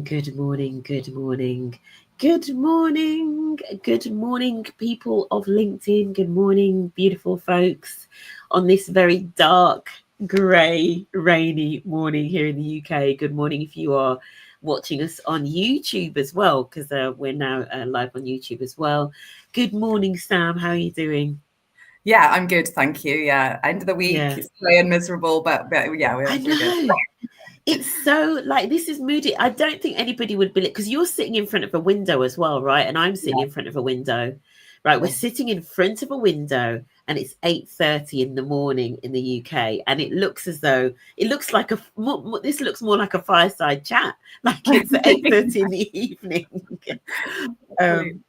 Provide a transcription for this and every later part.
good morning, good morning, good morning, good morning, people of LinkedIn. Good morning, beautiful folks, on this very dark, grey, rainy morning here in the UK. Good morning if you are watching us on YouTube as well, because we're now live on YouTube as well. Good morning, Sam. How are you doing? Yeah, I'm good, thank you. Yeah, end of the week, Yeah, it's grey and miserable, but yeah, I we're good. know. It's so like this is moody. I don't think anybody would believe because you're sitting in front of a window as well, right? And I'm sitting Yeah, in front of a window, right? We're yeah. sitting in front of a window, and it's 8:30 in the morning in the UK, and it looks as though it looks like this looks more like a fireside chat, like it's 8:30 in the evening. Brilliant. um,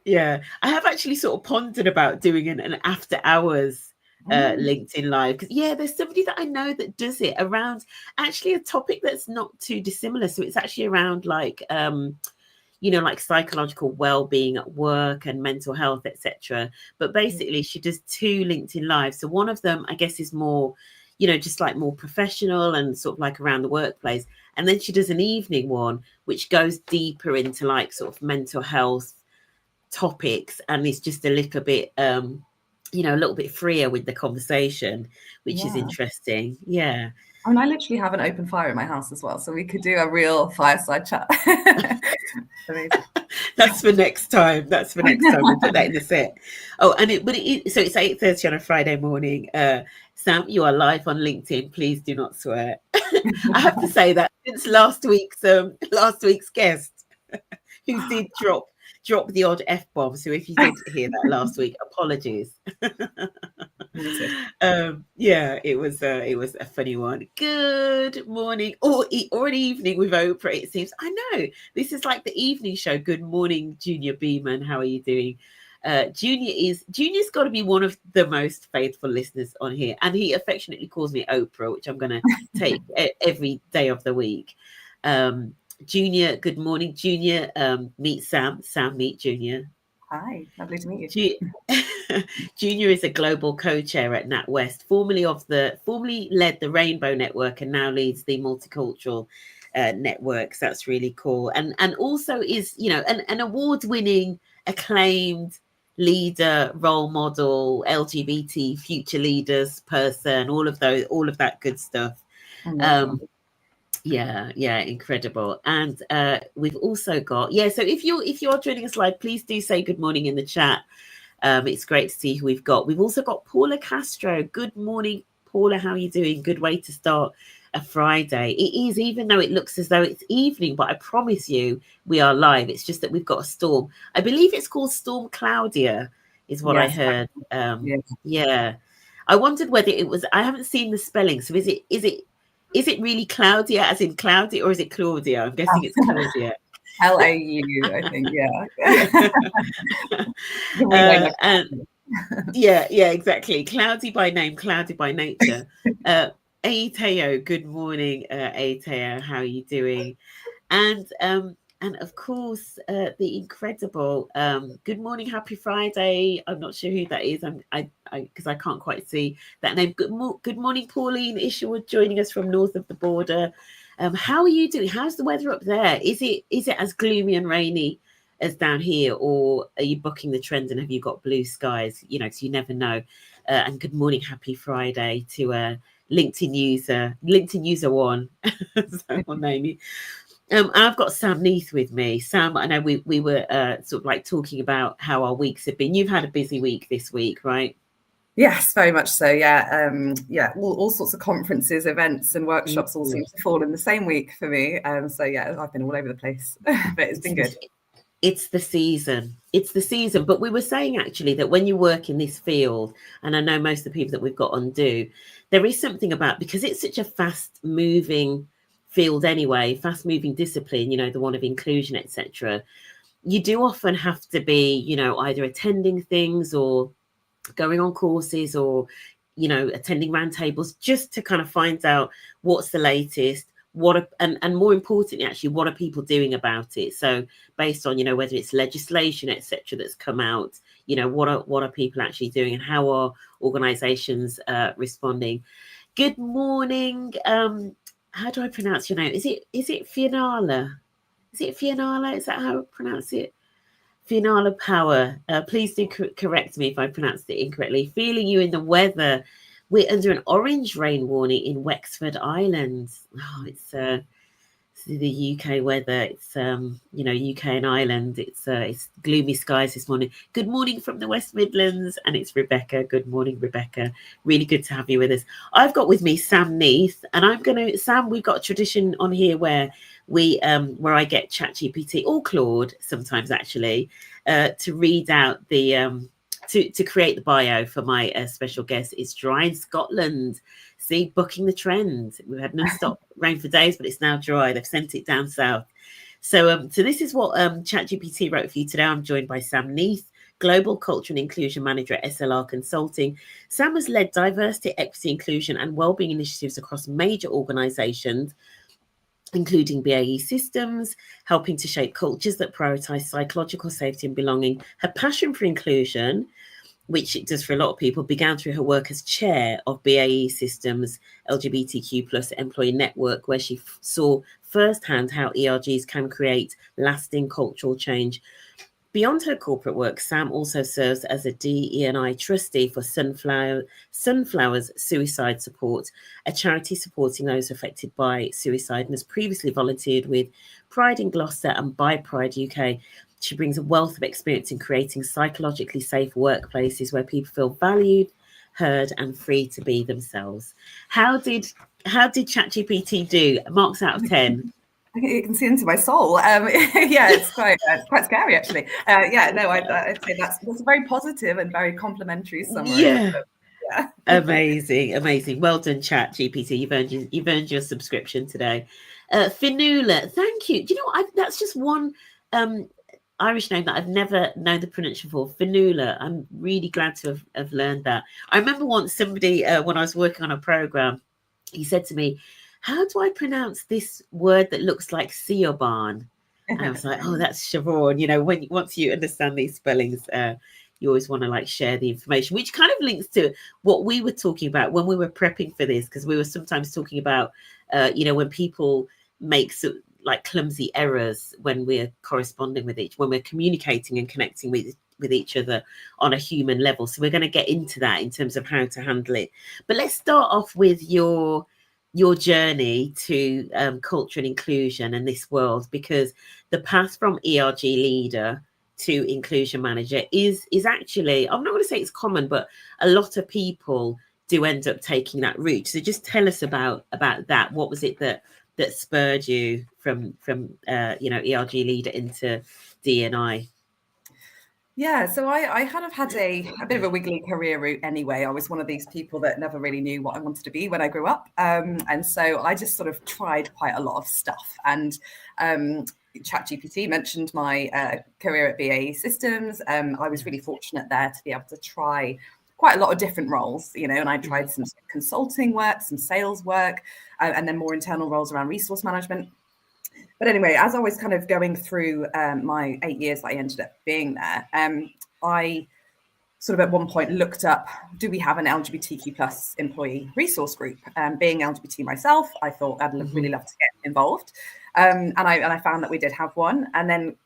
yeah, I have actually sort of pondered about doing an after hours LinkedIn live because there's somebody that I know that does it around actually a topic that's not too dissimilar. So it's actually around like like psychological well-being at work and mental health, etc. But basically, she does two LinkedIn lives. So one of them, I guess, is more, just like more professional and sort of like around the workplace. And then she does an evening one, which goes deeper into like sort of mental health topics, and it's just a little bit a little bit freer with the conversation, which is Yeah. interesting. Yeah. I mean, I literally have an open fire in my house as well, so we could do a real fireside chat. Amazing. That's for next time. That's for next time. We'll put that in the set. Oh, and so it's 8:30 on a Friday morning. Sam, you are live on LinkedIn. Please do not swear. I have to say that since last week's guest who did drop the odd F-bomb. So if you did hear that last week, apologies. It was a funny one. Good morning or an evening with Oprah. It seems. I know this is like the evening show. Good morning, Junior Beeman. How are you doing? Junior's got to be one of the most faithful listeners on here, and he affectionately calls me Oprah, which I'm going to take every day of the week. Junior, good morning, Junior. Meet Sam. Sam, meet Junior. Hi, lovely to meet you. Junior is a global co-chair at NatWest, formerly led the Rainbow Network and now leads the multicultural networks. That's really cool, and also is an award-winning, acclaimed leader, role model, LGBT future leaders person, all of that good stuff. Amazing. Yeah, incredible. And we've also got so if you're joining us live, please do say good morning in the chat. It's great to see who we've got. We've also got Paula Castro. Good morning, Paula. How are you doing? Good way to start a Friday. It is, even though it looks as though it's evening, but I promise you we are live. It's just that we've got a storm. I believe it's called Storm Claudia, is what I Yes. heard. Yeah. Yeah. I wondered whether it was, I haven't seen the spelling. So is it really Claudia as in cloudy, or is it Claudia? I'm guessing it's Claudia. LAU, I think. Yeah. Yeah. And yeah, exactly. Cloudy by name, cloudy by nature. Aiteo, good morning, Aiteo. How are you doing? And of course, the incredible good morning, happy Friday. I'm not sure who that is. I because I can't quite see that name. Good morning, Pauline Isherwood, joining us from north of the border. How are you doing? How's the weather up there? Is it as gloomy and rainy as down here, or are you bucking the trend and have you got blue skies? So you never know. And good morning, happy Friday to LinkedIn user one. So I'll name you. I've got Sam Neath with me. Sam, I know we were sort of like talking about how our weeks have been. You've had a busy week this week, right? Yes, very much so. Yeah, all sorts of conferences, events, and workshops all seem to fall in the same week for me. So yeah, I've been all over the place, but it's been good. It's the season. It's the season. But we were saying actually that when you work in this field, and I know most of the people that we've got on do, there is something about, because it's such a fast moving field anyway, fast moving discipline, the one of inclusion, etc. You do often have to be, either attending things or going on courses or attending roundtables just to kind of find out what's the latest, and more importantly, actually, what are people doing about it. So based on whether it's legislation, etc., that's come out, what are people actually doing, and how are organizations responding. Good morning. How do I pronounce your name? Is it Fianala? Is it Fianala? Is that how I pronounce it? Fianala Power. Please do correct me if I pronounced it incorrectly. Feeling you in the weather. We're under an orange rain warning in Wexford Islands. Oh, it's the UK weather. It's UK and Ireland. It's gloomy skies this morning. Good morning from the West Midlands, and it's Rebecca. Good morning, Rebecca. Really good to have you with us. I've got with me Sam Neath, and Sam. We've got a tradition on here where where I get ChatGPT or Claude sometimes actually to read out the to create the bio for my special guest. It's dry in Scotland. See, bucking the trend. We've had non-stop rain for days, but it's now dry. They've sent it down south. So this is what ChatGPT wrote for you today. I'm joined by Sam Neath, Global Culture and Inclusion Manager at SLR Consulting. Sam has led diversity, equity, inclusion, and wellbeing initiatives across major organisations, including BAE Systems, helping to shape cultures that prioritise psychological safety and belonging. Her passion for inclusion, which it does for a lot of people, began through her work as chair of BAE Systems LGBTQ plus employee network, where she saw firsthand how ERGs can create lasting cultural change. Beyond her corporate work, Sam also serves as a DE&I trustee for Sunflowers Suicide Support, a charity supporting those affected by suicide, and has previously volunteered with Pride in Gloucester and By Pride UK. She brings a wealth of experience in creating psychologically safe workplaces where people feel valued, heard, and free to be themselves. How did ChatGPT do? Marks out of 10. You can see into my soul. Yeah, it's quite scary actually. I'd say that's a very positive and very complimentary summary. Yeah. Yeah. Amazing. Well done, ChatGPT. You've earned your subscription today. Finula, thank you. Do you know what? That's just one Irish name that I've never known the pronunciation for. Finula. I'm really glad to have learned that. I remember once somebody, when I was working on a program, he said to me, "How do I pronounce this word that looks like Siobhan?" And I was like, "Oh, that's Siobhan." Once you understand these spellings, you always want to like share the information, which kind of links to what we were talking about when we were prepping for this, because we were sometimes talking about, when people make like clumsy errors when we're corresponding when we're communicating and connecting with each other on a human level. So we're going to get into that in terms of how to handle it. But let's start off with your journey to culture and inclusion in this world, because the path from ERG leader to inclusion manager is actually, I'm not going to say it's common, but a lot of people do end up taking that route. So just tell us about that. What was it that spurred you from ERG leader into D&I? Yeah, so I kind of had a bit of a wiggly career route anyway. I was one of these people that never really knew what I wanted to be when I grew up. And so I just sort of tried quite a lot of stuff. And ChatGPT mentioned my career at BAE Systems. I was really fortunate there to be able to try quite a lot of different roles, and I tried some consulting work, some sales work, and then more internal roles around resource management. But anyway, as I was kind of going through my 8 years that I ended up being there, I sort of at one point looked up, do we have an LGBTQ plus employee resource group? Being LGBT myself, I thought I'd really love to get involved. And I found that we did have one. And then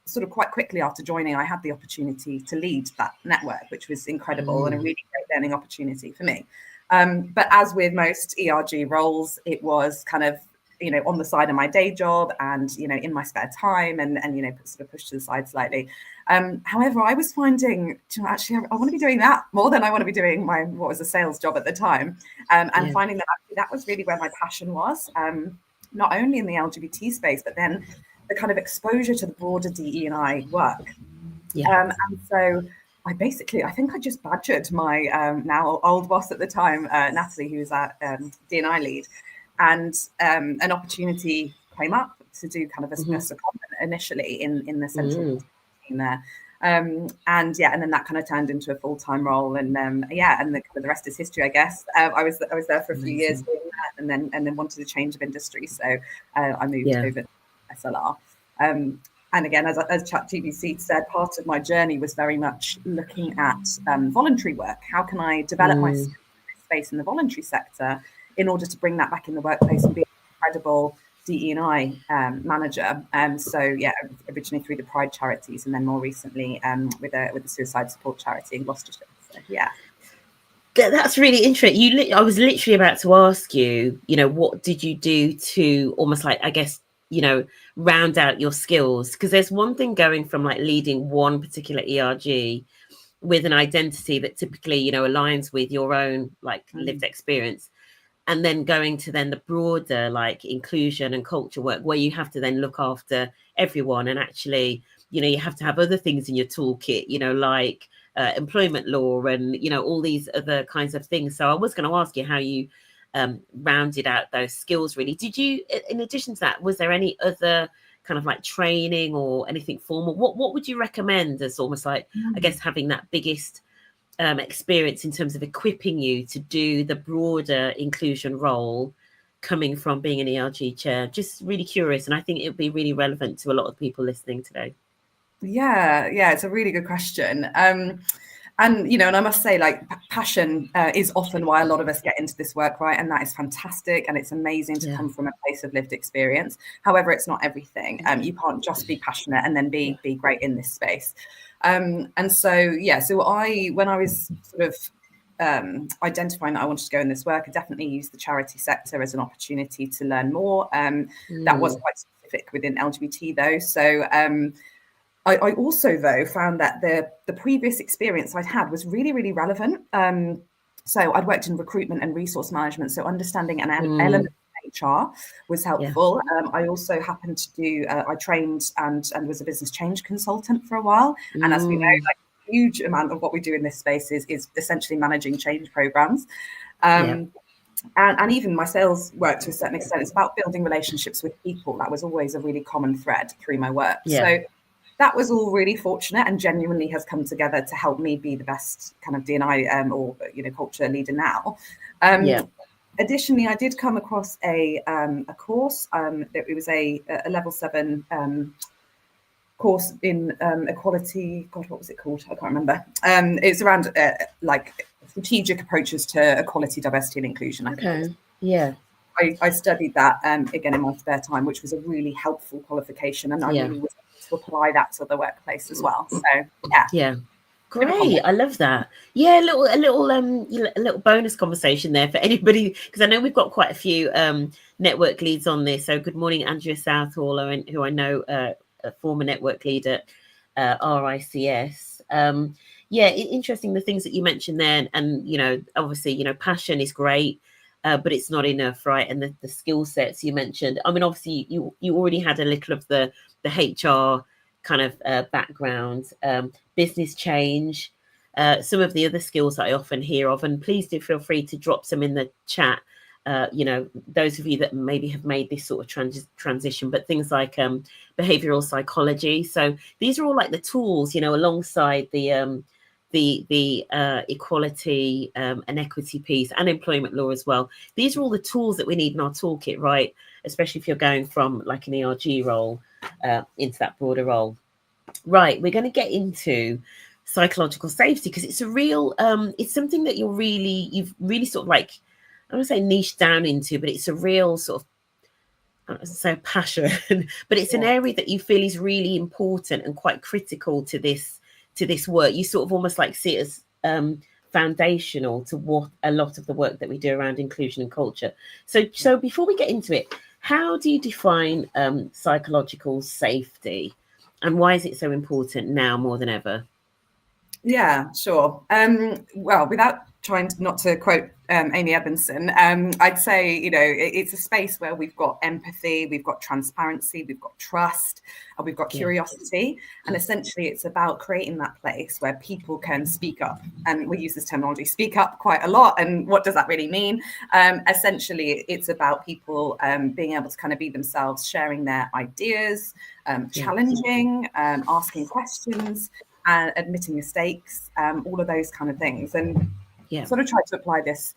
sort of quite quickly after joining, I had the opportunity to lead that network, which was incredible and a really great learning opportunity for me. But as with most ERG roles, it was kind of, on the side of my day job and, in my spare time and sort of pushed to the side slightly. However, I was finding, actually, I want to be doing that more than I want to be doing what was a sales job at the time. Finding that actually that was really where my passion was, not only in the LGBT space, but then the kind of exposure to the broader DE&I work. And so I think I just badgered my now old boss at the time, Natalie, who was our D&I lead. And an opportunity came up to do kind of a secondment initially in the central team there. And then that kind of turned into a full-time role. And the rest is history, I guess. I was there for a few years doing that, and then wanted a change of industry. So I moved over to SLR. And again, as ChatGPT said, part of my journey was very much looking at voluntary work. How can I develop my space in the voluntary sector in order to bring that back in the workplace and be a credible DE&I manager. So yeah, originally through the Pride charities, and then more recently with the suicide support charity in Gloucestershire. So yeah. That's really interesting. I was literally about to ask you, what did you do to almost like, I guess, round out your skills? Because there's one thing going from like leading one particular ERG with an identity that typically, aligns with your own like lived experience, and then going to then the broader like inclusion and culture work where you have to then look after everyone, and actually, you have to have other things in your toolkit, like employment law and all these other kinds of things. So I was going to ask you how you rounded out those skills. Really, did you, in addition to that, was there any other kind of like training or anything formal? What would you recommend as almost like, I guess, having that biggest experience in terms of equipping you to do the broader inclusion role, coming from being an ERG chair? Just really curious, and I think it would be really relevant to a lot of people listening today. Yeah, it's a really good question. And I must say, like, passion is often why a lot of us get into this work, right? And that is fantastic, and it's amazing to come from a place of lived experience. However, it's not everything. You can't just be passionate and then be great in this space. And so when I was sort of identifying that I wanted to go in this work, I definitely used the charity sector as an opportunity to learn more. That was quite specific within LGBT, though. So I also, though, found that the previous experience I'd had was really, really relevant. So I'd worked in recruitment and resource management, so understanding an element of HR was helpful. I also happened to do, I trained and was a business change consultant for a while. And as we know, like, a huge amount of what we do in this space is essentially managing change programs. And even my sales work to a certain extent, it's about building relationships with people. That was always a really common thread through my work. So that was all really fortunate and genuinely has come together to help me be the best kind of D&I or culture leader now. Additionally, I did come across a course. It was a level 7 course in equality. God, what was it called? I can't remember. It's around like strategic approaches to equality, diversity, and inclusion. I think. I studied that again in my spare time, which was a really helpful qualification, and I really was able to apply that to the workplace as well. So great. I love that. A little bonus conversation there for anybody, because I know we've got quite a few network leads on this. So good morning, Andrea Southall, who I know a former network lead at RICS. Interesting the things that you mentioned there, and obviously passion is great. But it's not enough, right? And the skill sets you mentioned. I mean, obviously, you already had a little of the HR kind of background, business change, some of the other skills that I often hear of. And please do feel free to drop some in the chat. Those of you that maybe have made this sort of transition, but things like behavioral psychology. So these are all like the tools, alongside the equality and equity piece and employment law as well. These are all the tools that we need in our toolkit, right? Especially if you're going from like an ERG role into that broader role. Right, we're going to get into psychological safety because it's a real, it's something that you've really sort of like, I don't want to say niche down into, but it's a real sort of, I don't want to say passion, but it's an area that you feel is really important and quite critical to this work. You sort of almost like see it as foundational to what a lot of the work that we do around inclusion and culture. So before we get into it, how do you define psychological safety, and why is it so important now more than ever? Yeah, sure. Well, without trying not to quote Amy Edmondson, I'd say, it's a space where we've got empathy, we've got transparency, we've got trust, and we've got curiosity. And essentially, it's about creating that place where people can speak up. And we use this terminology, speak up, quite a lot. And what does that really mean? Essentially, it's about people being able to kind of be themselves, sharing their ideas, challenging, asking questions, and admitting mistakes, all of those kind of things. And sort of try to apply this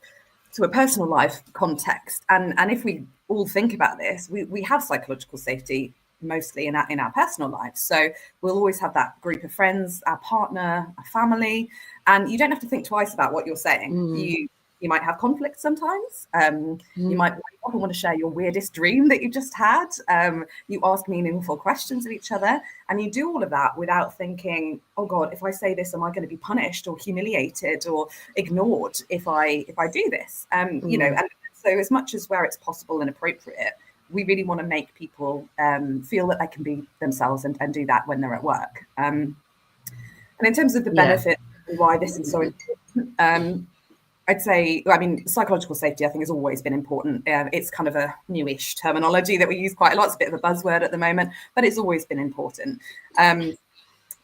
to a personal life context. And if we all think about this, we have psychological safety mostly in our personal lives. So we'll always have that group of friends, our partner, our family, and you don't have to think twice about what you're saying. You might have conflict sometimes. You might often want to share your weirdest dream that you just had. You ask meaningful questions of each other, and you do all of that without thinking, "Oh God, if I say this, am I going to be punished or humiliated or ignored if I do this?" You know, and so as much as where it's possible and appropriate, we really want to make people feel that they can be themselves and do that when they're at work. And in terms of the benefit and why this is so important, I'd say, I mean, psychological safety, I think, has always been important. It's kind of a newish terminology that we use quite a lot. It's a bit of a buzzword at the moment, but it's always been important.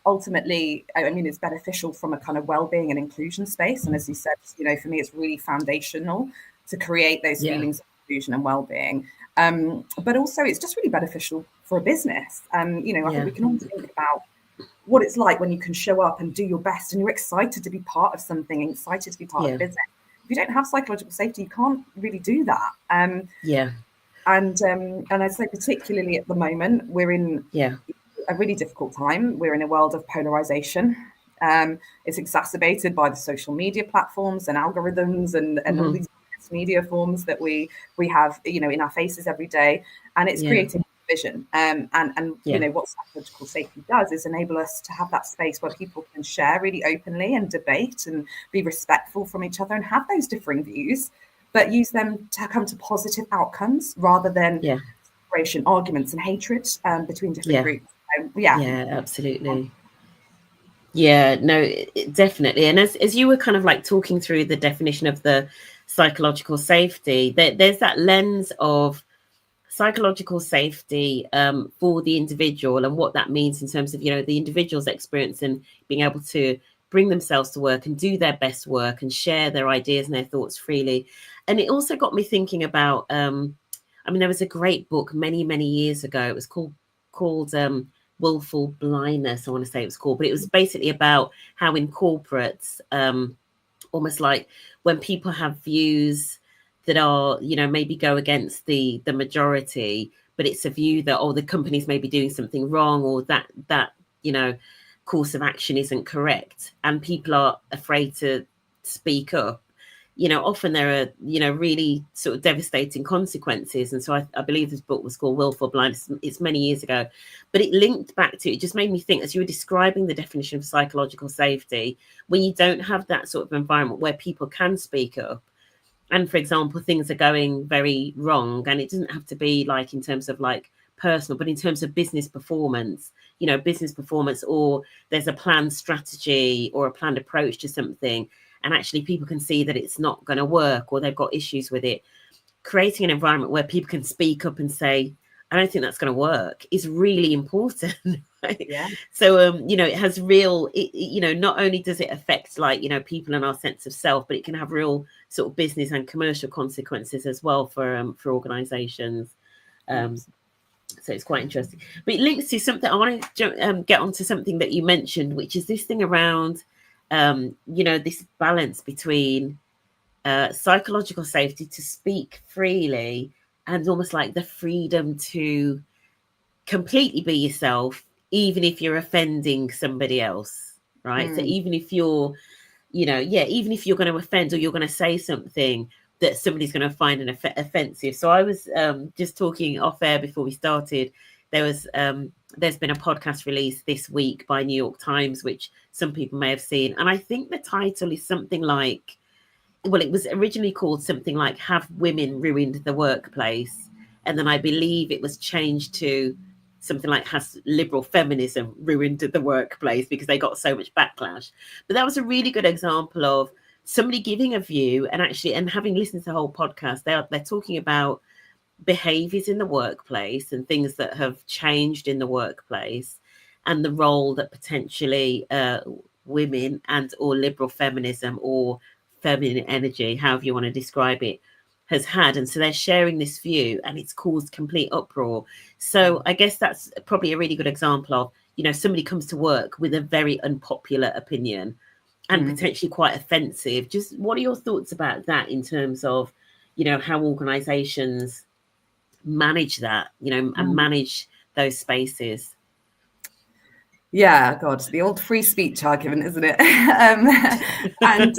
Ultimately, I mean, it's beneficial from a kind of well-being and inclusion space. And as you said, you know, for me, it's really foundational to create those feelings of inclusion and well-being. But also, it's just really beneficial for a business. You know, I think we can all think about what it's like when you can show up and do your best and you're excited to be part of something, excited to be part of a business. If you don't have psychological safety, you can't really do that. And I'd say particularly at the moment, we're in a really difficult time. We're in a world of polarization. It's exacerbated by the social media platforms and algorithms and all these media forms that we have, you know, in our faces every day, and it's creating division. And you know, what psychological safety does is enable us to have that space where people can share really openly and debate and be respectful from each other and have those differing views, but use them to come to positive outcomes rather than separation, arguments and hatred between different groups. Absolutely. Yeah, no, definitely. And as you were kind of like talking through the definition of the psychological safety, there's that lens of psychological safety for the individual and what that means in terms of, you know, the individual's experience and being able to bring themselves to work and do their best work and share their ideas and their thoughts freely. And it also got me thinking about, I mean, there was a great book many years ago. It was called Willful Blindness, I want to say it was called, but it was basically about how in corporates, almost like when people have views that are, you know, maybe go against the majority, but it's a view that, oh, the company's maybe doing something wrong, or that you know, course of action isn't correct, and people are afraid to speak up. You know, often there are, you know, really sort of devastating consequences. And so I believe this book was called Willful Blindness. It's many years ago, but it linked back to, it just made me think, as you were describing the definition of psychological safety, when you don't have that sort of environment where people can speak up, and for example, things are going very wrong, and it doesn't have to be like in terms of like personal, but in terms of business performance, you know, or there's a planned strategy or a planned approach to something, and actually people can see that it's not going to work or they've got issues with it. Creating an environment where people can speak up and say, I don't think that's going to work, is really important. Right? Yeah. So, you know, it has real, you know, not only does it affect like, you know, people and our sense of self, but it can have real sort of business and commercial consequences as well for organizations. So it's quite interesting. But it links to something I want to get onto, something that you mentioned, which is this thing around, you know, this balance between psychological safety to speak freely and almost like the freedom to completely be yourself, even if you're offending somebody else, right? So even if you're, you know, even if you're going to offend or you're going to say something that somebody's going to find an offensive. So I was just talking off air before we started. There's been a podcast released this week by New York Times, which some people may have seen. And I think the title is something like, well, it was originally called something like Have Women Ruined the Workplace? And then I believe it was changed to something like Has Liberal Feminism Ruined the Workplace? Because they got so much backlash. But that was a really good example of somebody giving a view, and actually, and having listened to the whole podcast, they're talking about behaviors in the workplace and things that have changed in the workplace, and the role that potentially women and or liberal feminism or feminine energy, however you want to describe it, has had. And so they're sharing this view, and it's caused complete uproar. So I guess that's probably a really good example of, you know, somebody comes to work with a very unpopular opinion and potentially quite offensive. Just what are your thoughts about that in terms of, you know, how organizations manage that, you know, and manage those spaces? Yeah, God, the old free speech argument, isn't it? And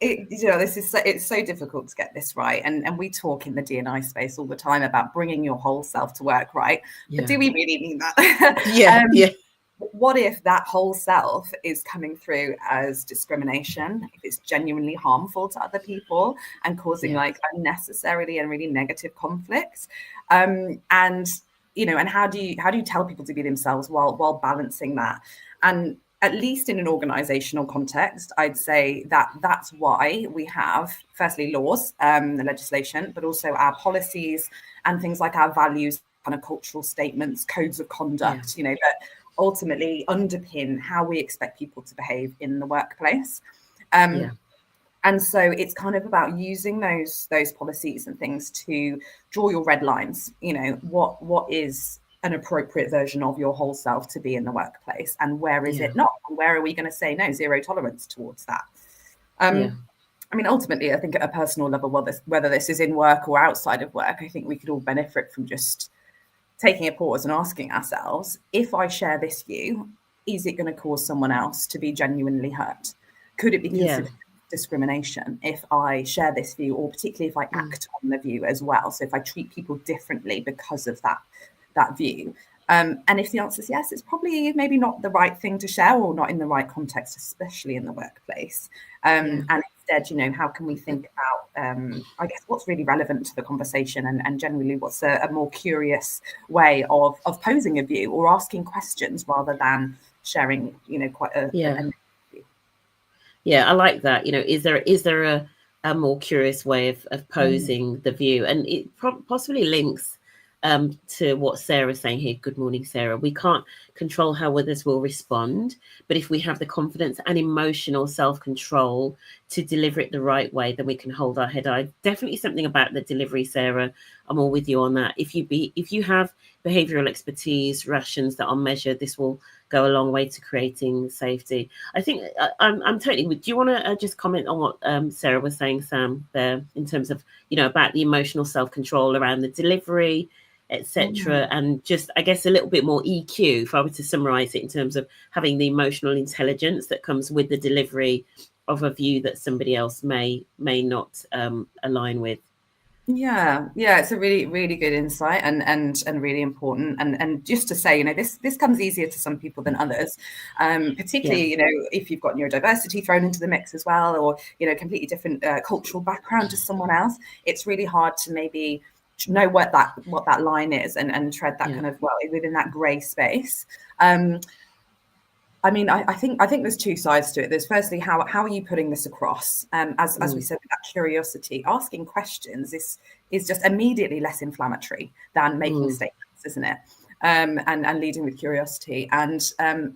this is it's so difficult to get this right, and we talk in the D&I space all the time about bringing your whole self to work, right? But do we really mean that? Yeah. What if that whole self is coming through as discrimination, if it's genuinely harmful to other people and causing like unnecessarily and really negative conflicts? And and how do you tell people to be themselves while balancing that? And at least in an organizational context, I'd say that's why we have, firstly, laws, the legislation, but also our policies and things like our values, kind of cultural statements, codes of conduct, that ultimately underpin how we expect people to behave in the workplace. And so it's kind of about using those policies and things to draw your red lines. What is an appropriate version of your whole self to be in the workplace, and where is it not? And where are we going to say no, zero tolerance towards that? I mean, ultimately, I think at a personal level, whether this is in work or outside of work, I think we could all benefit from just taking a pause and asking ourselves, if I share this view, is it going to cause someone else to be genuinely hurt? Could it be considered discrimination if I share this view, or particularly if I act on the view as well? So if I treat people differently because of that view. And if the answer is yes, it's probably maybe not the right thing to share, or not in the right context, especially in the workplace. And instead, how can we think about, I guess, what's really relevant to the conversation, and generally what's a more curious way of posing a view or asking questions rather than sharing, quite a view. Yeah, I like that. Is there a more curious way of posing the view? And it possibly links to what Sarah's saying here. Good morning, Sarah. We can't control how others will respond, but if we have the confidence and emotional self-control to deliver it the right way, then we can hold our head high. Definitely something about the delivery, Sarah. I'm all with you on that. If you have behavioral expertise, rations that are measured, this will go a long way to creating safety. I think I'm totally with. Do you want to just comment on what Sarah was saying, Sam, there, in terms of about the emotional self-control around the delivery, etc., and just, I guess, a little bit more EQ, if I were to summarize it, in terms of having the emotional intelligence that comes with the delivery of a view that somebody else may not align with. Yeah, it's a really, really good insight, and really important. And just to say, this comes easier to some people than others, particularly, if you've got neurodiversity thrown into the mix as well, or, completely different cultural background to someone else. It's really hard to maybe know what that line is and tread that kind of, within that gray space. I mean, I think there's two sides to it. There's firstly, how are you putting this across? As we said, with that curiosity, asking questions is just immediately less inflammatory than making statements, isn't it? And leading with curiosity, and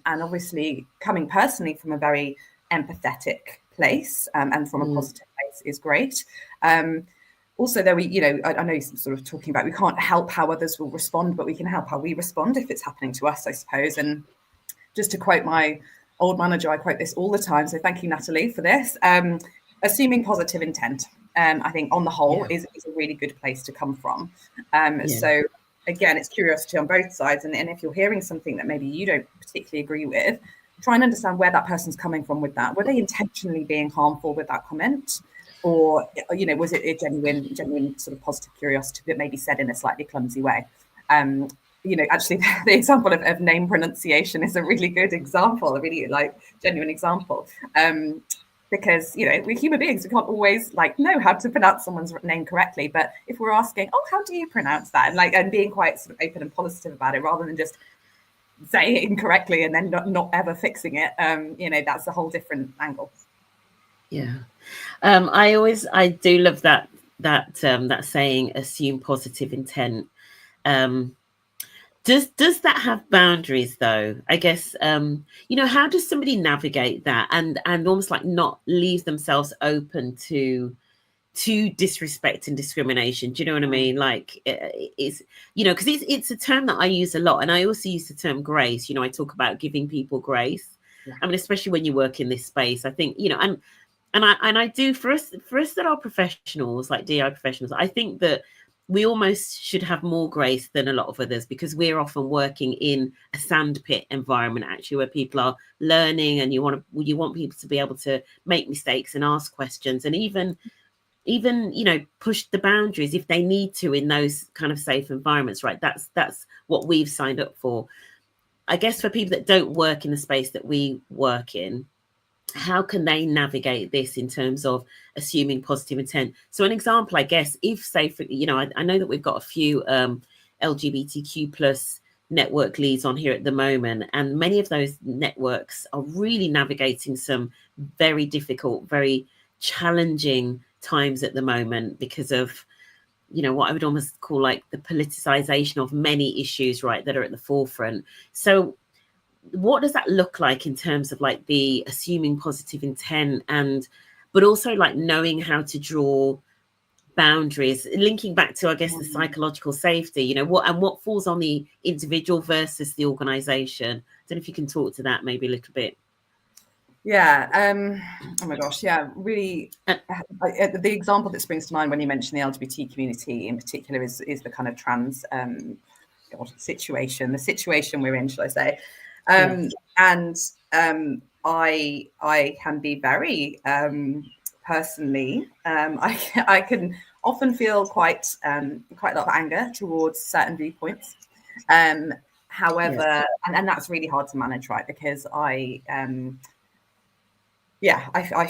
obviously coming personally from a very empathetic place, and from a positive place is great. Also, though, I know you're sort of talking about, we can't help how others will respond, but we can help how we respond if it's happening to us, I suppose. And just to quote my old manager, I quote this all the time, so thank you, Natalie, for this. Assuming positive intent, I think on the whole is a really good place to come from. So again, it's curiosity on both sides. And if you're hearing something that maybe you don't particularly agree with, try and understand where that person's coming from with that. Were they intentionally being harmful with that comment? Or, was it a genuine sort of positive curiosity that maybe said in a slightly clumsy way? Actually, the example of name pronunciation is a really good example, a really genuine example. Because, we're human beings, we can't always know how to pronounce someone's name correctly. But if we're asking, how do you pronounce that? And being quite sort of open and positive about it, rather than just saying it incorrectly and then not ever fixing it, that's a whole different angle. Yeah. I do love that saying, assume positive intent. Does that have boundaries though? I guess, how does somebody navigate that and almost not leave themselves open to disrespect and discrimination? Do you know what I mean? It's, because it's a term that I use a lot, and I also use the term grace. I talk about giving people grace. I mean, especially when you work in this space, I think, and I do, for us that are professionals, like DI professionals, I think that we almost should have more grace than a lot of others, because we're often working in a sandpit environment, actually, where people are learning, and you want people to be able to make mistakes and ask questions, and even push the boundaries if they need to in those kind of safe environments, right? That's what we've signed up for. I guess for people that don't work in the space that we work in, how can they navigate this in terms of assuming positive intent? So an example, I guess, if say, for, I know that we've got a few LGBTQ plus network leads on here at the moment, and many of those networks are really navigating some very difficult, very challenging times at the moment because of what I would almost call like the politicization of many issues, right, that are at the forefront. So what does that look like in terms of like the assuming positive intent, but also like knowing how to draw boundaries, linking back to, I guess, the psychological safety, what falls on the individual versus the organization? I don't know if you can talk to that maybe a little bit. Yeah. Oh my gosh. Yeah. Really. The example that springs to mind when you mention the LGBT community in particular is the kind of trans situation, the situation we're in, shall I say? And I can be very personally. I can often feel quite a lot of anger towards certain viewpoints. However, and that's really hard to manage, right? Because I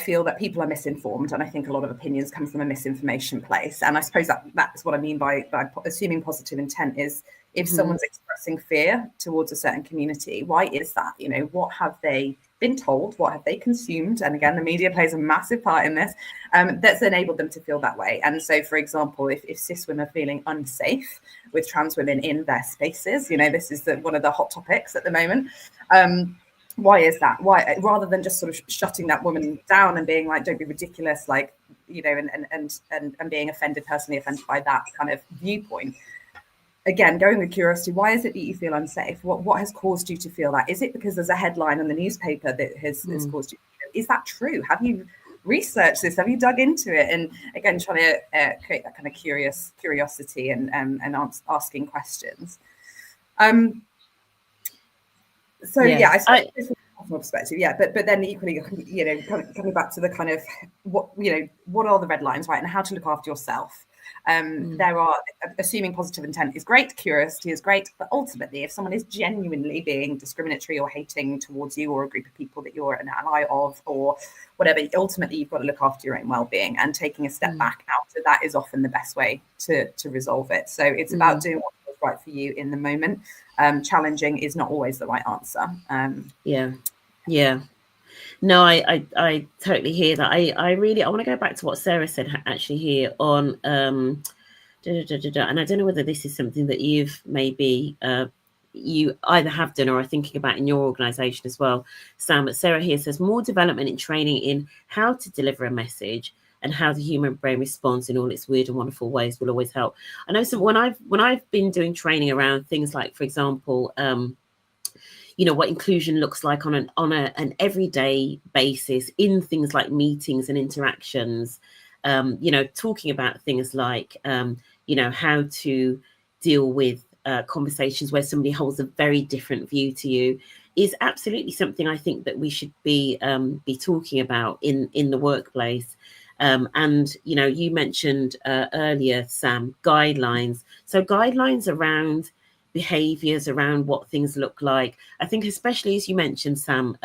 feel that people are misinformed, and I think a lot of opinions come from a misinformation place. And I suppose that's what I mean by assuming positive intent is if someone's expressing fear towards a certain community, why is that? What have they been told? What have they consumed? And again, the media plays a massive part in this, that's enabled them to feel that way. And so, for example, if cis women are feeling unsafe with trans women in their spaces, this is one of the hot topics at the moment. Why is that? Why, rather than just sort of shutting that woman down and being like, don't be ridiculous, like, and being personally offended by that kind of viewpoint. Again, going with curiosity, why is it that you feel unsafe? What has caused you to feel that? Is it because there's a headline in the newspaper that has caused you? Is that true? Have you researched this? Have you dug into it? And again, trying to create that kind of curiosity and asking questions. So yeah, I suppose from a perspective, but then equally, coming back to the kind of what are the red lines, right, and how to look after yourself. There are, assuming positive intent is great, curiosity is great, but ultimately, if someone is genuinely being discriminatory or hating towards you or a group of people that you're an ally of or whatever, ultimately you've got to look after your own well-being, and taking a step back out of that is often the best way to resolve it. So it's about doing what feels right for you in the moment. Challenging is not always the right answer. No, I totally hear that. I want to go back to what Sarah said actually here on and I don't know whether this is something that you've maybe you either have done or are thinking about in your organization as well, Sam. But Sarah here says more development in training in how to deliver a message and how the human brain responds in all its weird and wonderful ways will always help. I know when I've been doing training around things like, for example, what inclusion looks like on an everyday basis in things like meetings and interactions, talking about things like, how to deal with conversations where somebody holds a very different view to you is absolutely something I think that we should be talking about in the workplace. And, you mentioned earlier, Sam, guidelines. So guidelines around behaviors, around what things look like. I think especially as you mentioned, Sam,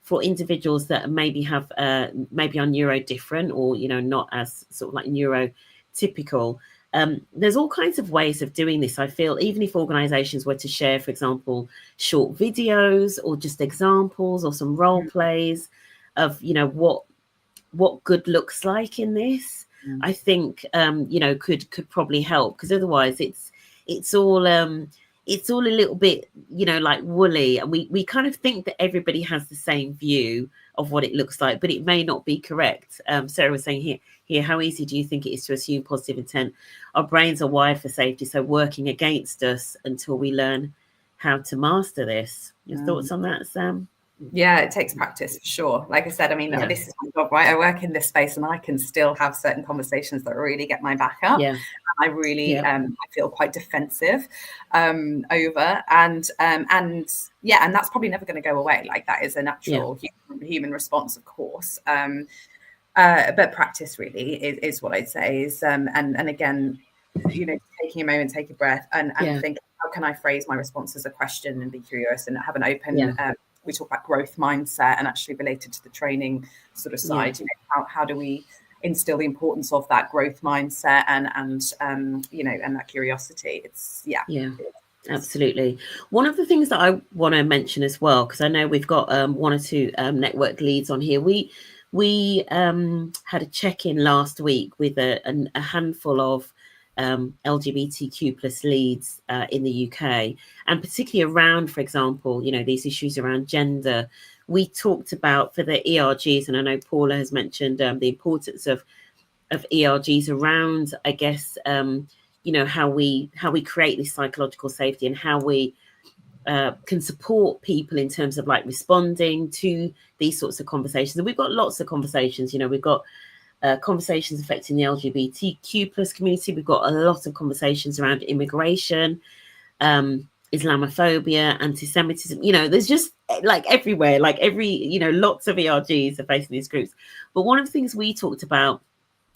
for individuals that maybe have maybe are neurodifferent or, not as sort of like neurotypical, there's all kinds of ways of doing this. I feel even if organizations were to share, for example, short videos or just examples or some role plays of, what good looks like in this, I think, could probably help, because otherwise it's all a little bit, like woolly, and we kind of think that everybody has the same view of what it looks like, but it may not be correct. Sarah was saying here, how easy do you think it is to assume positive intent? Our brains are wired for safety, so working against us until we learn how to master this. Your thoughts on that, Sam? Yeah, it takes practice for sure. Like I said, I mean, Yeah. this is my job, right? I work in this space and I can still have certain conversations that really get my back up. Yeah. I really, Yeah. I feel quite defensive over, and yeah, and that's probably never going to go away. Like that is a natural human response, of course. But practice really is what I'd say is, and again, you know, taking a moment, take a breath, and think, how can I phrase my response as a question and be curious and have an open. We talk about growth mindset and actually related to the training sort of side. You know, how do we instill the importance of that growth mindset and you know, and that curiosity? It's absolutely. One of the things that I want to mention as well, because I know we've got one or two network leads on here. We had a check-in last week with a handful of LGBTQ plus leads in the UK, and particularly around, for example, you know, these issues around gender. We talked about for the ERGs, and I know Paula has mentioned the importance of ERGs around, I guess, you know, how we create this psychological safety and how we can support people in terms of like responding to these sorts of conversations. And we've got lots of conversations, you know, we've got conversations affecting the LGBTQ plus community. We've got a lot of conversations around immigration, Islamophobia, anti-Semitism. You know, there's just like everywhere, like you know, lots of ERGs are facing these groups. But one of the things we talked about,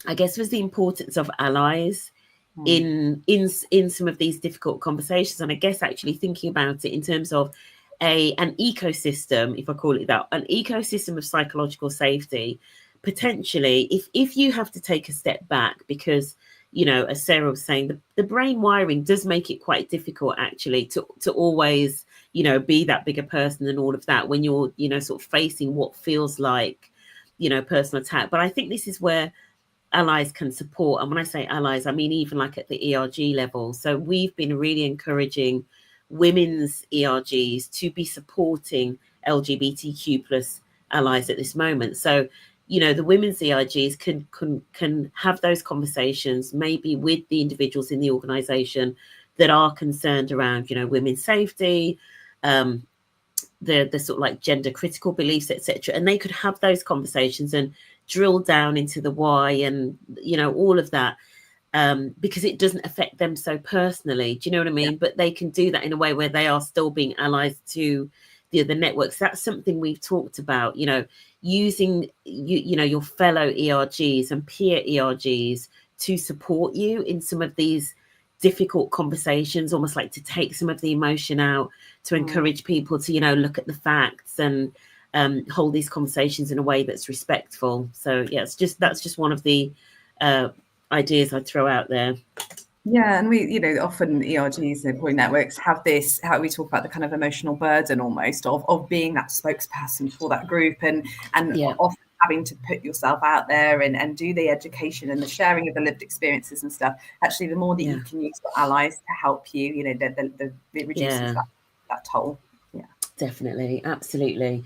I guess, was the importance of allies in some of these difficult conversations. And I guess actually thinking about it in terms of an ecosystem, if I call it that, an ecosystem of psychological safety. Potentially, if you have to take a step back, because, you know, as Sarah was saying, the brain wiring does make it quite difficult actually to always, you know, be that bigger person and all of that when you're, you know, sort of facing what feels like, you know, personal attack. But I think this is where allies can support. And when I say allies, I mean even like at the ERG level. So we've been really encouraging women's ERGs to be supporting LGBTQ plus allies at this moment. So, you know, the women's ERGs can have those conversations maybe with the individuals in the organization that are concerned around, you know, women's safety, the sort of like gender critical beliefs, etc. And they could have those conversations and drill down into the why and, you know, all of that, because it doesn't affect them so personally. Do you know what I mean? But they can do that in a way where they are still being allies to the other networks. That's something we've talked about, you know, using you know, your fellow ERGs and peer ERGs to support you in some of these difficult conversations, almost like to take some of the emotion out, to encourage people to, you know, look at the facts and hold these conversations in a way that's respectful. So yeah, that's just one of the ideas I'd throw out there. Yeah, and we, you know, often ERGs and employee networks have this, how we talk about the kind of emotional burden almost of being that spokesperson for that group, and often having to put yourself out there and do the education and the sharing of the lived experiences and stuff. Actually, the more that you can use your allies to help you, you know, it reduces that toll. Yeah, definitely, absolutely.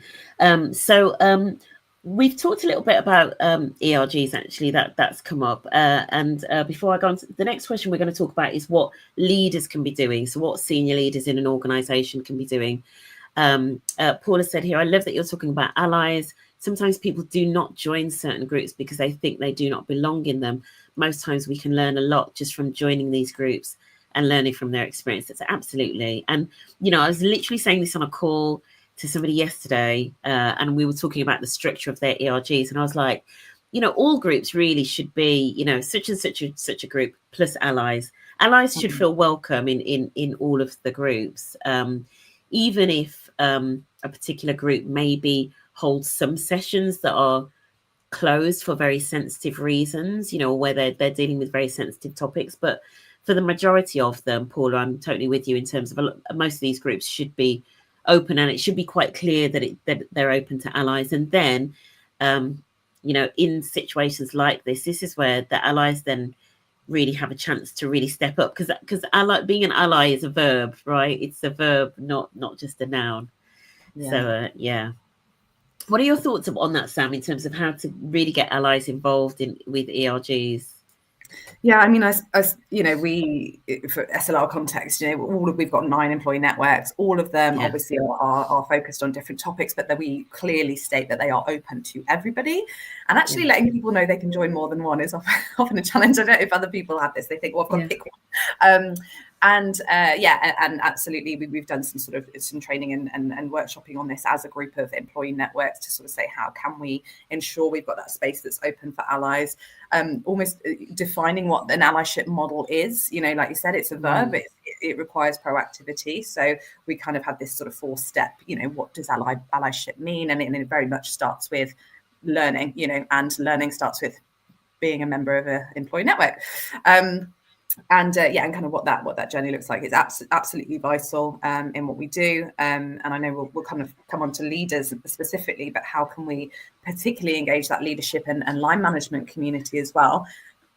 We've talked a little bit about ERGs, actually, that's come up. And before I go on to the next question, we're going to talk about is what leaders can be doing. So what senior leaders in an organization can be doing. Paula said here, I love that you're talking about allies. Sometimes people do not join certain groups because they think they do not belong in them. Most times we can learn a lot just from joining these groups and learning from their experiences. Absolutely. And, you know, I was literally saying this on a call to somebody yesterday, and we were talking about the structure of their ERGs, and I was like, you know, all groups really should be, you know, such and such a group plus allies. Allies should feel welcome in all of the groups, even if a particular group maybe holds some sessions that are closed for very sensitive reasons, you know, where they're dealing with very sensitive topics. But for the majority of them, Paula, I'm totally with you in terms of most of these groups should be open, and it should be quite clear that they're open to allies. And then, you know, in situations like this is where the allies then really have a chance to really step up, because being an ally is a verb, right? It's a verb, not just a noun. So yeah. What are your thoughts on that, Sam, in terms of how to really get allies involved with ERGs? Yeah, I mean, as you know, we for SLR context, you know, we've got 9 employee networks. All of them obviously are focused on different topics, but that we clearly state that they are open to everybody. And actually letting people know they can join more than one is often a challenge. I don't know if other people have this. They think, well, I've got to pick one. And absolutely, we've done some training and workshopping on this as a group of employee networks to sort of say, how can we ensure we've got that space that's open for allies, almost defining what an allyship model is. You know, like you said, it's a verb, it requires proactivity. So we kind of had this sort of 4-step, you know, what does allyship mean? And it very much starts with learning, you know, and learning starts with being a member of an employee network. And kind of what that journey looks like is absolutely vital in what we do. And I know we'll kind of come on to leaders specifically, but how can we particularly engage that leadership and line management community as well?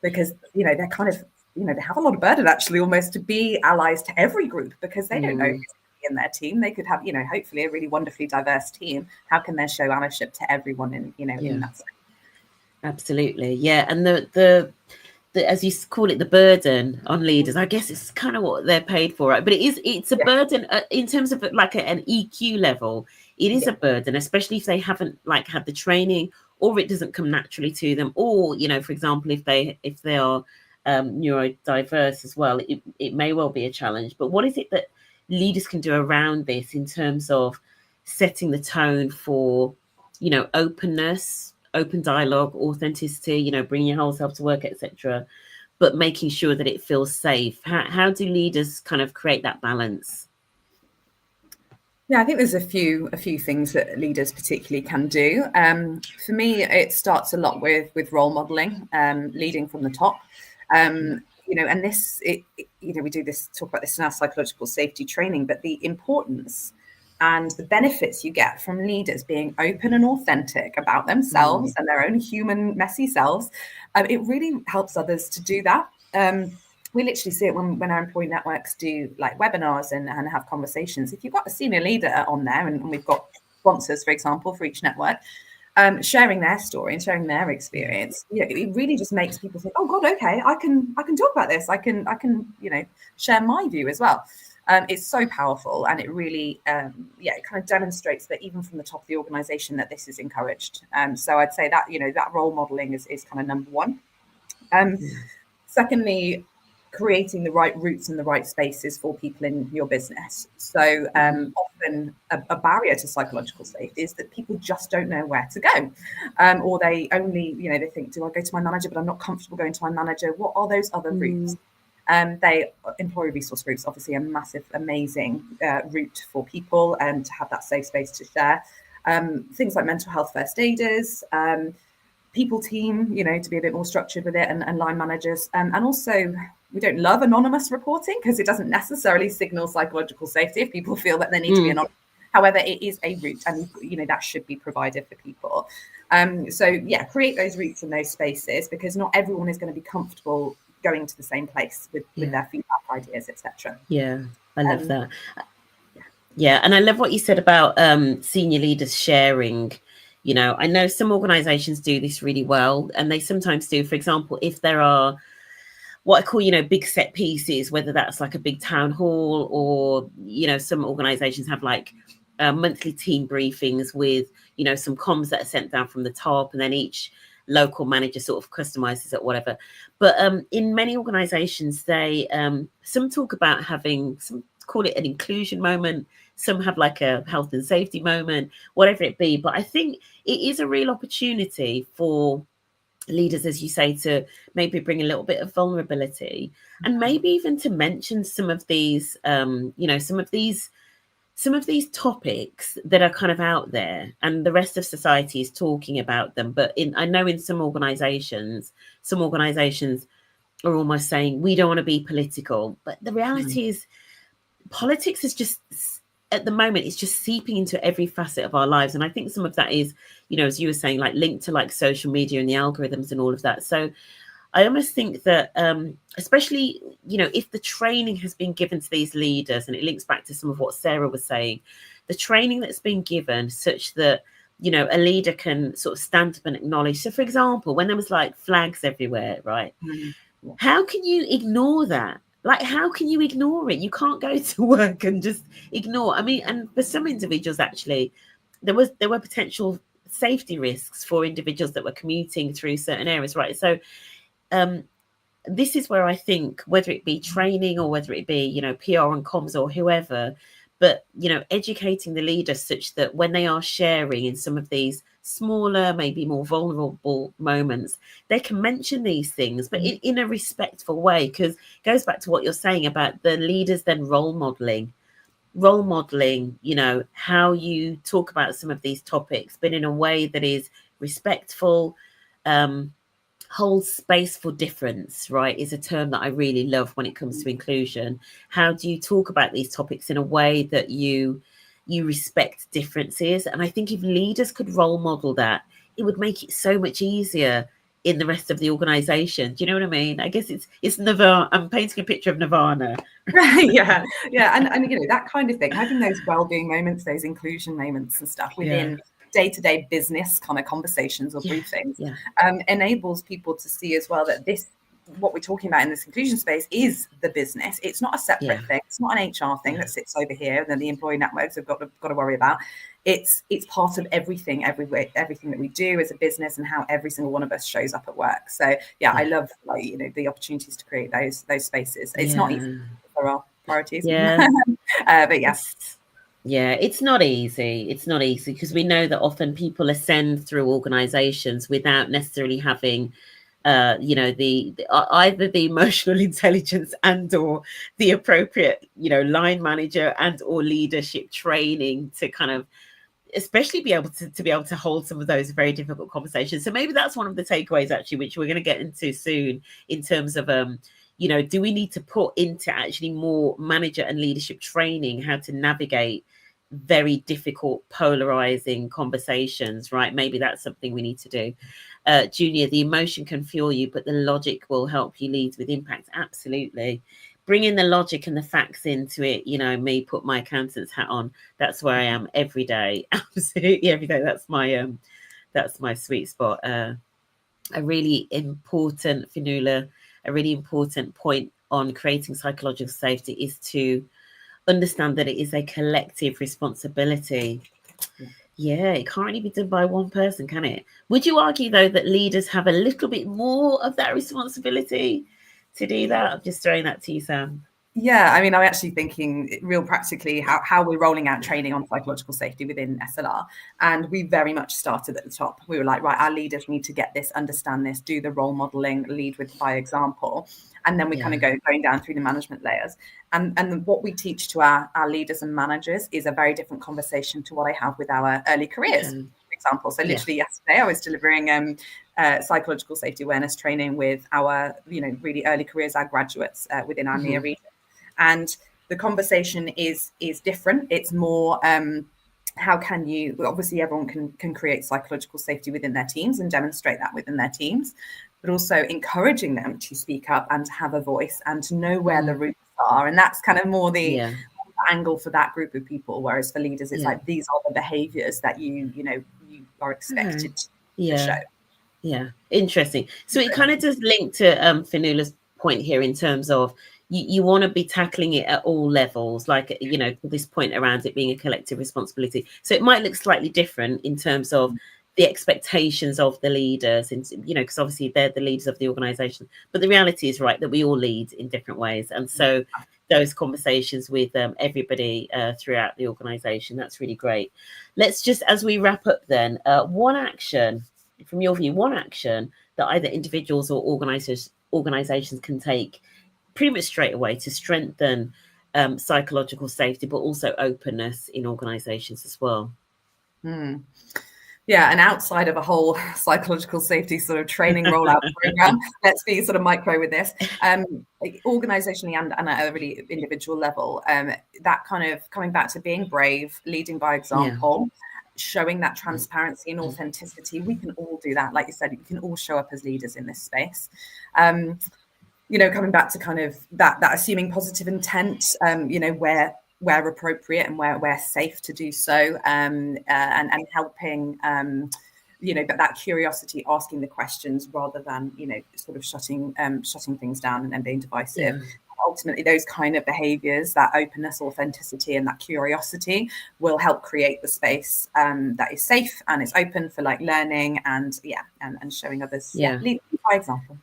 Because, you know, they're kind of, you know, they have a lot of burden actually almost to be allies to every group, because they don't know who's in their team. They could have, you know, hopefully a really wonderfully diverse team. How can they show allyship to everyone in, you know, in that sense? Absolutely. Yeah. And the as you call it, the burden on leaders, I guess it's kind of what they're paid for, right? But it's a burden in terms of like an EQ level. It is a burden, especially if they haven't like had the training, or it doesn't come naturally to them, or, you know, for example, if they are neurodiverse as well, it may well be a challenge. But what is it that leaders can do around this in terms of setting the tone for, you know, openness, open dialogue, authenticity, you know, bringing your whole self to work, etc., but making sure that it feels safe? How do leaders kind of create that balance? Yeah, I think there's a few things that leaders particularly can do. For me, it starts a lot with role modeling, leading from the top. You know, and you know, we talk about this in our psychological safety training, but the importance and the benefits you get from leaders being open and authentic about themselves and their own human, messy selves, it really helps others to do that. We literally see it when our employee networks do like webinars and have conversations. If you've got a senior leader on there, and we've got sponsors, for example, for each network, sharing their story and sharing their experience, you know, it really just makes people think, oh God, okay, I can talk about this. I can, you know, share my view as well. It's so powerful, and it really, it kind of demonstrates that even from the top of the organization that this is encouraged. So I'd say that, you know, that role modeling is kind of number one. Secondly, creating the right routes and the right spaces for people in your business. So often a barrier to psychological safety is that people just don't know where to go. Or they only, you know, they think, do I go to my manager, but I'm not comfortable going to my manager. What are those other routes? Employee resource groups, obviously a massive, amazing route for people and to have that safe space to share. Things like mental health first aiders, people team, you know, to be a bit more structured with it, and line managers. And also, we don't love anonymous reporting because it doesn't necessarily signal psychological safety if people feel that they need to be anonymous. However, it is a route, and, you know, that should be provided for people. So yeah, create those routes and those spaces, because not everyone is going to be comfortable going to the same place with their feedback, ideas, etc. Yeah, I love that. Yeah, and I love what you said about senior leaders sharing. You know, I know some organizations do this really well, and they sometimes do, for example, if there are what I call, you know, big set pieces, whether that's like a big town hall, or, you know, some organizations have like monthly team briefings with, you know, some comms that are sent down from the top, and then each local manager sort of customizes it, whatever. But in many organizations, they some talk about having, some call it an inclusion moment, some have like a health and safety moment, whatever it be. But I think it is a real opportunity for leaders, as you say, to maybe bring a little bit of vulnerability, and maybe even to mention some of these you know, some of these topics that are kind of out there and the rest of society is talking about them. But I know in some organizations are almost saying, we don't want to be political, but the reality is politics is just, at the moment, it's just seeping into every facet of our lives. And I think some of that is, you know, as you were saying, like linked to like social media and the algorithms and all of that. So I almost think that, especially, you know, if the training has been given to these leaders, and it links back to some of what Sarah was saying, the training that's been given such that, you know, a leader can sort of stand up and acknowledge. So, for example, when there was like flags everywhere, right? How can you ignore that? Like, how can you ignore it? You can't go to work and just ignore. I mean, and for some individuals, actually, there were potential safety risks for individuals that were commuting through certain areas, right? So, um, this is where I think, whether it be training or whether it be, PR and comms or whoever, but, educating the leaders such that when they are sharing in some of these smaller, maybe more vulnerable moments, they can mention these things, but in a respectful way, because it goes back to what you're saying about the leaders then role modeling, how you talk about some of these topics, but in a way that is respectful, holds space for difference, right, is a term that I really love when it comes to inclusion. How do you talk about these topics in a way that you respect differences? And I think if leaders could role model that, it would make it so much easier in the rest of the organization. Do you know what I mean? I guess it's Nirvana. I'm painting a picture of Nirvana. yeah, and that kind of thing, having those well-being moments, those inclusion moments and stuff within day-to-day business kind of conversations or briefings, enables people to see as well that what we're talking about in this inclusion space is the business. It's not a separate thing. It's not an HR thing that sits over here that the employee networks have got to worry about. It's part of everything that we do as a business and how every single one of us shows up at work. So I love the opportunities to create those spaces. It's not easy. There are priorities. But yes. Yeah, it's not easy. It's not easy because we know that often people ascend through organizations without necessarily having either the emotional intelligence and or the appropriate line manager and or leadership training to kind of especially be able to hold some of those very difficult conversations. So maybe that's one of the takeaways actually, which we're going to get into soon, in terms of do we need to put into actually more manager and leadership training how to navigate very difficult, polarizing conversations, right? Maybe that's something we need to do. Junior, the emotion can fuel you, but the logic will help you lead with impact. Absolutely. Bringing the logic and the facts into it, me put my accountant's hat on. That's where I am every day. Absolutely every day. That's my sweet spot. A really important, Fionnuala, a really important point on creating psychological safety is to understand that it is a collective responsibility. Yeah, it can't really be done by one person, can it? Would you argue, though, that leaders have a little bit more of that responsibility to do that? I'm just throwing that to you, Sam. Yeah, I mean, I'm actually thinking real practically how we're rolling out training on psychological safety within SLR. And we very much started at the top. We were like, right, our leaders need to get this, understand this, do the role modeling, lead by example. And then we kind of going down through the management layers. And what we teach to our leaders and managers is a very different conversation to what I have with our early careers, for example. So literally yesterday, I was delivering psychological safety awareness training with our, really early careers, our graduates within our near region. And the conversation is different. It's more how can you, obviously everyone can create psychological safety within their teams and demonstrate that within their teams, but also encouraging them to speak up and to have a voice and to know where the roots are. And that's kind of more the angle for that group of people. Whereas for leaders, it's like, these are the behaviors that you are expected to show. Yeah, interesting. So it kind of does link to Fionnuala's point here in terms of you want to be tackling it at all levels, like, this point around it being a collective responsibility. So it might look slightly different in terms of the expectations of the leaders, and because obviously they're the leaders of the organization, but the reality is, right, that we all lead in different ways. And so those conversations with everybody throughout the organization, that's really great. Let's just, as we wrap up then, one action from your view, one action that either individuals or organizations can take pretty much straight away to strengthen psychological safety, but also openness in organizations as well. Yeah, and outside of a whole psychological safety sort of training rollout program, let's be sort of micro with this, organizationally and at a really individual level, that kind of coming back to being brave, leading by example, showing that transparency and authenticity. We can all do that. Like you said, we can all show up as leaders in this space. Coming back to kind of that assuming positive intent, where appropriate and where safe to do so, and helping but that curiosity, asking the questions rather than, sort of shutting things down and then being divisive. Yeah. Ultimately, those kind of behaviors, that openness, authenticity, and that curiosity will help create the space that is safe and is open for like learning and showing others. Lead by example.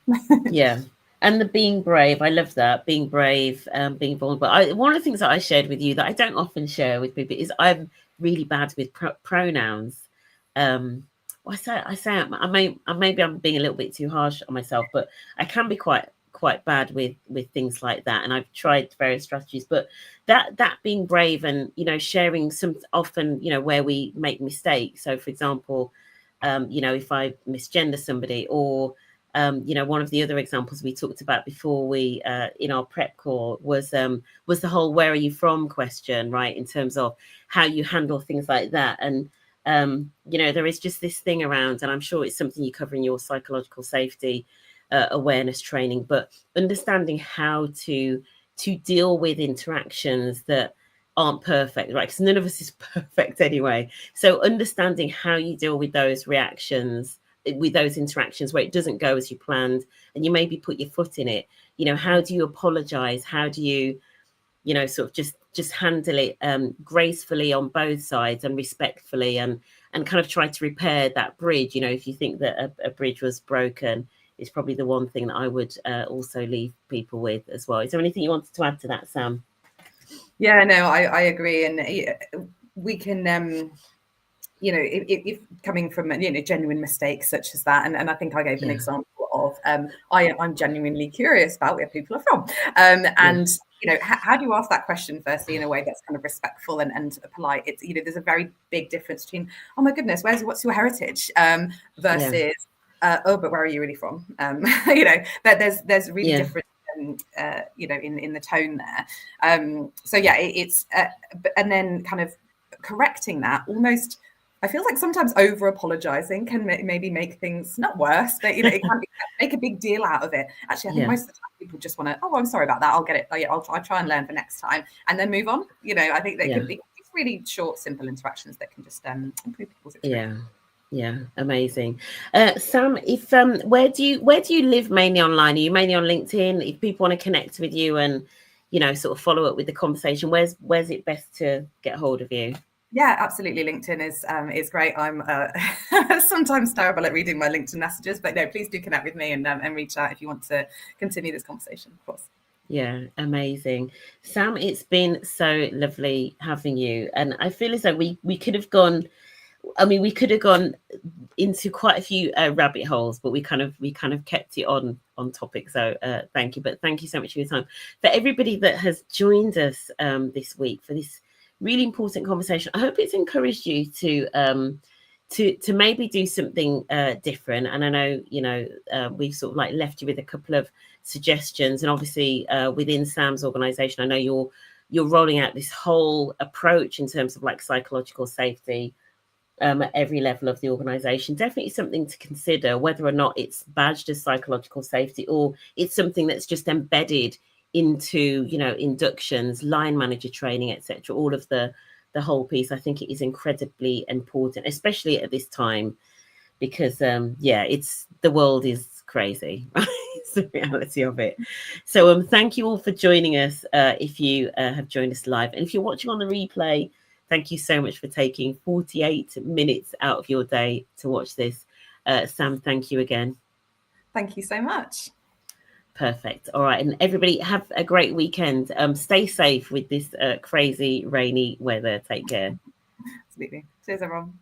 Yeah. And the being brave, I love that. Being brave, being vulnerable. One of the things that I shared with you that I don't often share with people is I'm really bad with pronouns. I say maybe I'm being a little bit too harsh on myself, but I can be quite bad with things like that. And I've tried various strategies, but that being brave and sharing some often where we make mistakes. So for example, if I misgender somebody or one of the other examples we talked about before we in our prep call was the whole "where are you from" question, right? In terms of how you handle things like that, and there is just this thing around, and I'm sure it's something you cover in your psychological safety awareness training, but understanding how to deal with interactions that aren't perfect, right? Because none of us is perfect anyway. So understanding how you deal with those reactions, with those interactions where it doesn't go as you planned and you maybe put your foot in it, how do you apologize? How do you sort of just handle it gracefully on both sides and respectfully, and kind of try to repair that bridge? If you think that a bridge was broken, is probably the one thing that I would also leave people with as well. Is there anything you wanted to add to that, Sam? Yeah, no, I agree. And we can if coming from genuine mistakes such as that, and I think I gave an example of I'm genuinely curious about where people are from, and how do you ask that question firstly in a way that's kind of respectful and polite? It's there's a very big difference between, oh my goodness, what's your heritage, versus oh, but where are you really from? There's really different in the tone there. So yeah, it's and then kind of correcting that almost. I feel like sometimes over apologizing can maybe make things not worse, but it can make a big deal out of it. Actually, I think most of the time people just want to, oh, I'm sorry about that. I'll get it. Oh, yeah, I'll try and learn for next time, and then move on. I think there could be really short, simple interactions that can just improve people's experience. Yeah, amazing. Sam, if where do you live mainly online? Are you mainly on LinkedIn? If people want to connect with you and sort of follow up with the conversation, where's it best to get hold of you? Yeah, absolutely. LinkedIn is great. I'm sometimes terrible at reading my LinkedIn messages, but no, please do connect with me and reach out if you want to continue this conversation, of course. Yeah, amazing. Sam, it's been so lovely having you. And I feel as though we could have gone, we could have gone into quite a few rabbit holes, but we kind of kept it on topic. So thank you. But thank you so much for your time. For everybody that has joined us this week for this really important conversation, I hope it's encouraged you to maybe do something different. And I know we've sort of like left you with a couple of suggestions, and obviously within Sam's organization, I know you're rolling out this whole approach in terms of like psychological safety at every level of the organization. Definitely something to consider, whether or not it's badged as psychological safety or it's something that's just embedded into inductions, line manager training, etc. All of the whole piece. I think it is incredibly important, especially at this time, because it's the world is crazy, right? It's the reality of it. So thank you all for joining us. If you have joined us live, and if you're watching on the replay, thank you so much for taking 48 minutes out of your day to watch this. Sam, thank you again. Thank you so much. Perfect. All right. And everybody have a great weekend. Stay safe with this crazy rainy weather. Take care. Absolutely. Cheers, everyone.